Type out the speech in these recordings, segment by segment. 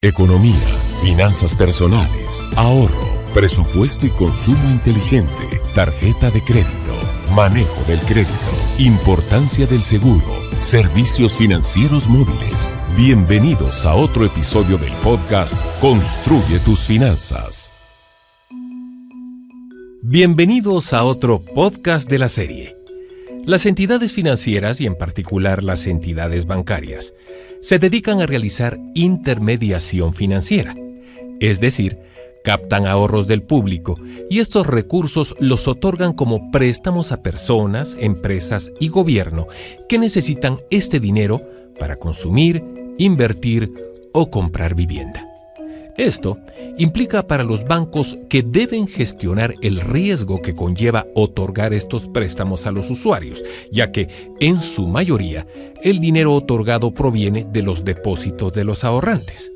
Economía, finanzas personales, ahorro, presupuesto y consumo inteligente, tarjeta de crédito, manejo del crédito, importancia del seguro, servicios financieros móviles. Bienvenidos a otro episodio del podcast Construye tus finanzas. Bienvenidos a otro podcast de la serie. Las entidades financieras y en particular las entidades bancarias se dedican a realizar intermediación financiera, es decir, captan ahorros del público y estos recursos los otorgan como préstamos a personas, empresas y gobierno que necesitan este dinero para consumir, invertir o comprar vivienda. Esto implica para los bancos que deben gestionar el riesgo que conlleva otorgar estos préstamos a los usuarios, ya que, en su mayoría, el dinero otorgado proviene de los depósitos de los ahorrantes.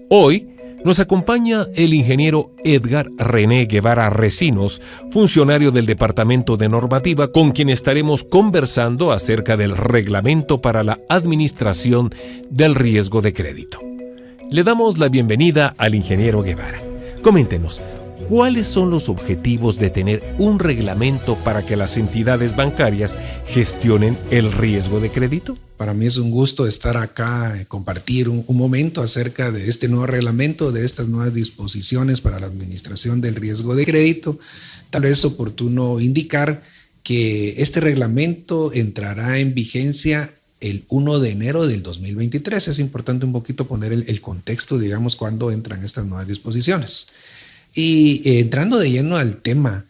Hoy nos acompaña el ingeniero Edgar René Guevara Recinos, funcionario del Departamento de Normativa, con quien estaremos conversando acerca del reglamento para la administración del riesgo de crédito. Le damos la bienvenida al ingeniero Guevara. Coméntenos, ¿cuáles son los objetivos de tener un reglamento para que las entidades bancarias gestionen el riesgo de crédito? Para mí es un gusto estar acá, compartir un momento acerca de este nuevo reglamento, de estas nuevas disposiciones para la administración del riesgo de crédito. Tal vez es oportuno indicar que este reglamento entrará en vigencia el 1 de enero del 2023. Es importante un poquito poner el contexto, digamos, cuando entran estas nuevas disposiciones. Y entrando de lleno al tema,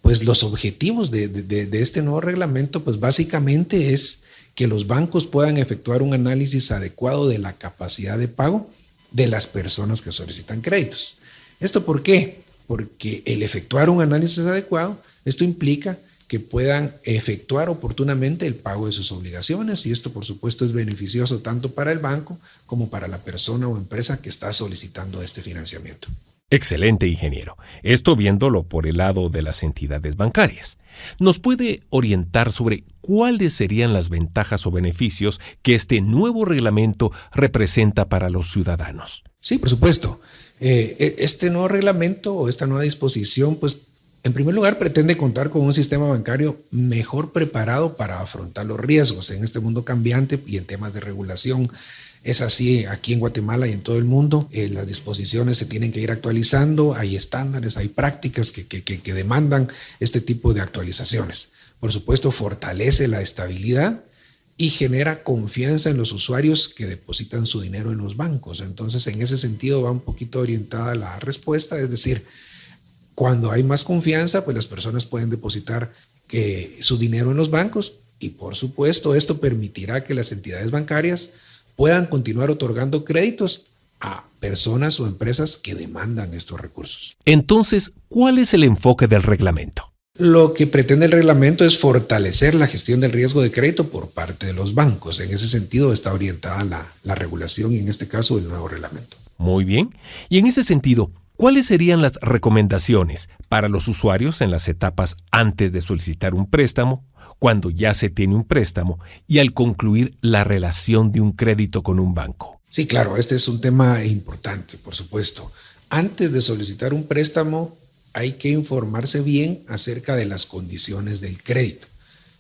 pues los objetivos de este nuevo reglamento, pues básicamente es que los bancos puedan efectuar un análisis adecuado de la capacidad de pago de las personas que solicitan créditos. ¿Esto por qué? Porque el efectuar un análisis adecuado, esto implica que puedan efectuar oportunamente el pago de sus obligaciones, y esto por supuesto es beneficioso tanto para el banco como para la persona o empresa que está solicitando este financiamiento. Excelente, ingeniero. Esto viéndolo por el lado de las entidades bancarias. ¿Nos puede orientar sobre cuáles serían las ventajas o beneficios que este nuevo reglamento representa para los ciudadanos? Sí, por supuesto. Este nuevo reglamento o esta nueva disposición, pues en primer lugar, pretende contar con un sistema bancario mejor preparado para afrontar los riesgos en este mundo cambiante y en temas de regulación. Es así aquí en Guatemala y en todo el mundo. Las disposiciones se tienen que ir actualizando, hay estándares, hay prácticas que demandan este tipo de actualizaciones. Por supuesto, fortalece la estabilidad y genera confianza en los usuarios que depositan su dinero en los bancos. Entonces, en ese sentido va un poquito orientada la respuesta, es decir, cuando hay más confianza, pues las personas pueden depositar su dinero en los bancos y, por supuesto, esto permitirá que las entidades bancarias puedan continuar otorgando créditos a personas o empresas que demandan estos recursos. Entonces, ¿cuál es el enfoque del reglamento? Lo que pretende el reglamento es fortalecer la gestión del riesgo de crédito por parte de los bancos. En ese sentido está orientada la regulación y en este caso el nuevo reglamento. Muy bien. Y en ese sentido, ¿cuáles serían las recomendaciones para los usuarios en las etapas antes de solicitar un préstamo, cuando ya se tiene un préstamo y al concluir la relación de un crédito con un banco? Sí, claro, este es un tema importante, por supuesto. Antes de solicitar un préstamo, hay que informarse bien acerca de las condiciones del crédito.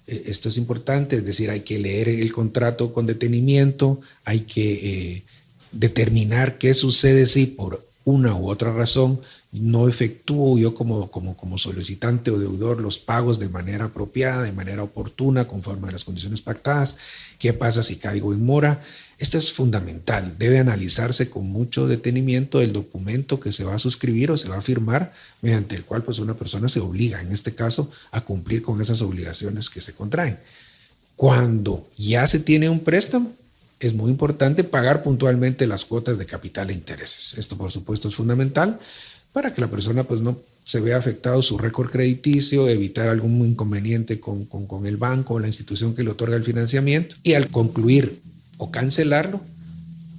Esto es importante, es decir, hay que leer el contrato con detenimiento, hay que determinar qué sucede si por una u otra razón no efectúo yo como solicitante o deudor los pagos de manera apropiada, de manera oportuna, conforme a las condiciones pactadas. ¿Qué pasa si caigo en mora? Esto es fundamental. Debe analizarse con mucho detenimiento el documento que se va a suscribir o se va a firmar, mediante el cual pues una persona se obliga, en este caso, a cumplir con esas obligaciones que se contraen. Cuando ya se tiene un préstamo, es muy importante pagar puntualmente las cuotas de capital e intereses. Esto, por supuesto, es fundamental para que la persona pues, no se vea afectado su récord crediticio, evitar algún inconveniente con el banco o la institución que le otorga el financiamiento. Y al concluir o cancelarlo,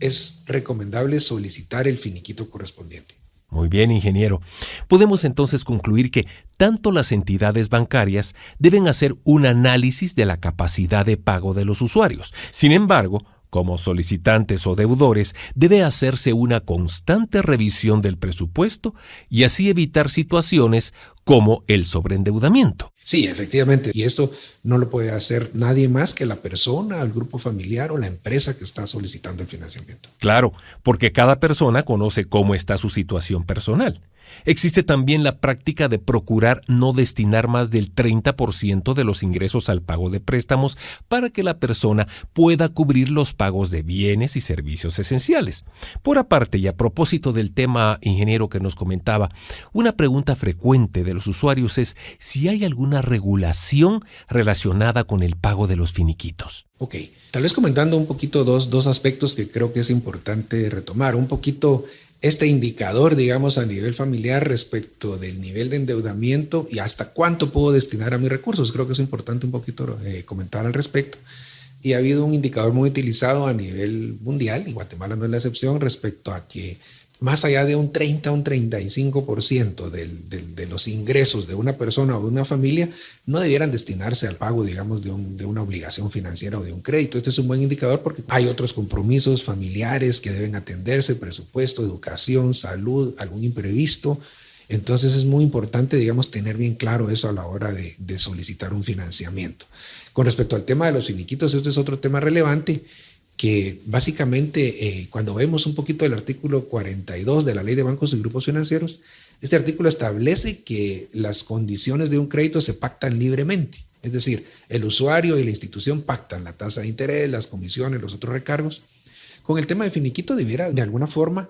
es recomendable solicitar el finiquito correspondiente. Muy bien, ingeniero. Podemos entonces concluir que tanto las entidades bancarias deben hacer un análisis de la capacidad de pago de los usuarios. Sin embargo, como solicitantes o deudores, debe hacerse una constante revisión del presupuesto y así evitar situaciones como el sobreendeudamiento. Sí, efectivamente, y esto no lo puede hacer nadie más que la persona, el grupo familiar o la empresa que está solicitando el financiamiento. Claro, porque cada persona conoce cómo está su situación personal. Existe también la práctica de procurar no destinar más del 30% de los ingresos al pago de préstamos para que la persona pueda cubrir los pagos de bienes y servicios esenciales. Por aparte, y a propósito del tema, ingeniero, que nos comentaba, una pregunta frecuente de los usuarios es si hay alguna regulación relacionada con el pago de los finiquitos. Ok, tal vez comentando un poquito dos aspectos que creo que es importante retomar. Un poquito este indicador, digamos, a nivel familiar respecto del nivel de endeudamiento y hasta cuánto puedo destinar a mis recursos. Creo que es importante un poquito comentar al respecto. Y ha habido un indicador muy utilizado a nivel mundial, y Guatemala no es la excepción, respecto a que más allá de un 30 o un 35% de los ingresos de una persona o de una familia no debieran destinarse al pago, digamos, de una obligación financiera o de un crédito. Este es un buen indicador porque hay otros compromisos familiares que deben atenderse: presupuesto, educación, salud, algún imprevisto. Entonces es muy importante, digamos, tener bien claro eso a la hora de solicitar un financiamiento. Con respecto al tema de los finiquitos, este es otro tema relevante, que básicamente cuando vemos un poquito el artículo 42 de la Ley de Bancos y Grupos Financieros, este artículo establece que las condiciones de un crédito se pactan libremente. Es decir, el usuario y la institución pactan la tasa de interés, las comisiones, los otros recargos. Con el tema de finiquito debiera de alguna forma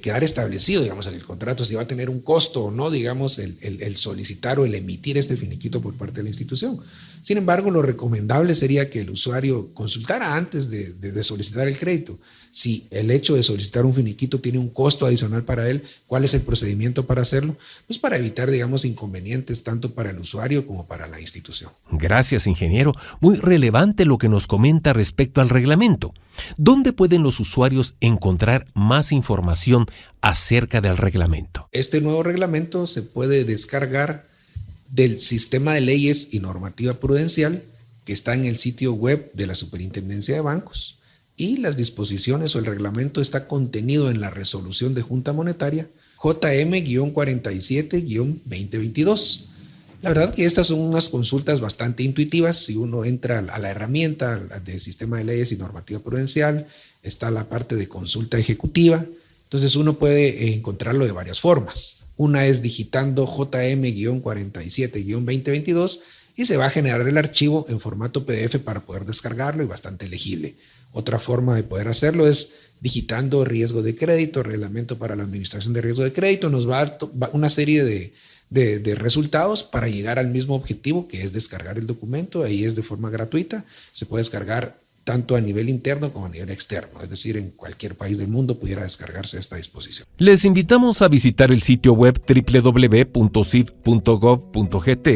quedar establecido, digamos, en el contrato si va a tener un costo o no, digamos, el solicitar o el emitir este finiquito por parte de la institución. Sin embargo, lo recomendable sería que el usuario consultara antes de solicitar el crédito si el hecho de solicitar un finiquito tiene un costo adicional para él, cuál es el procedimiento para hacerlo, pues para evitar, digamos, inconvenientes tanto para el usuario como para la institución. Gracias, ingeniero. Muy relevante lo que nos comenta respecto al reglamento. ¿Dónde pueden los usuarios encontrar más información acerca del reglamento? Este nuevo reglamento se puede descargar del Sistema de Leyes y Normativa Prudencial, que está en el sitio web de la Superintendencia de Bancos, y las disposiciones o el reglamento está contenido en la resolución de Junta Monetaria JM-47-2022. La verdad que estas son unas consultas bastante intuitivas. Si uno entra a la herramienta de Sistema de Leyes y Normativa Prudencial, está la parte de consulta ejecutiva. Entonces uno puede encontrarlo de varias formas. Una es digitando JM-47-2022 y se va a generar el archivo en formato PDF para poder descargarlo y bastante legible. Otra forma de poder hacerlo es digitando riesgo de crédito, reglamento para la administración de riesgo de crédito. Nos va a dar una serie de resultados para llegar al mismo objetivo, que es descargar el documento. Ahí es de forma gratuita. Se puede descargar tanto a nivel interno como a nivel externo, es decir, en cualquier país del mundo pudiera descargarse esta disposición. Les invitamos a visitar el sitio web www.sif.gov.gt,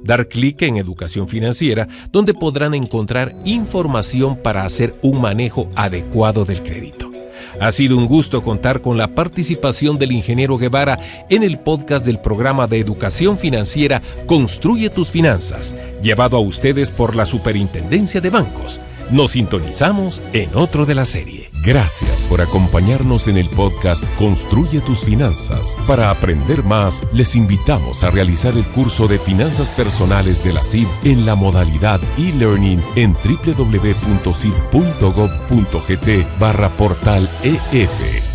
dar clic en Educación Financiera, donde podrán encontrar información para hacer un manejo adecuado del crédito. Ha sido un gusto contar con la participación del ingeniero Guevara en el podcast del programa de educación financiera Construye tus Finanzas, llevado a ustedes por la Superintendencia de Bancos. Nos sintonizamos en otro de la serie. Gracias por acompañarnos en el podcast Construye tus Finanzas. Para aprender más, les invitamos a realizar el curso de Finanzas Personales de la SIV en la modalidad e-learning en www.siv.gov.gt/portal EF.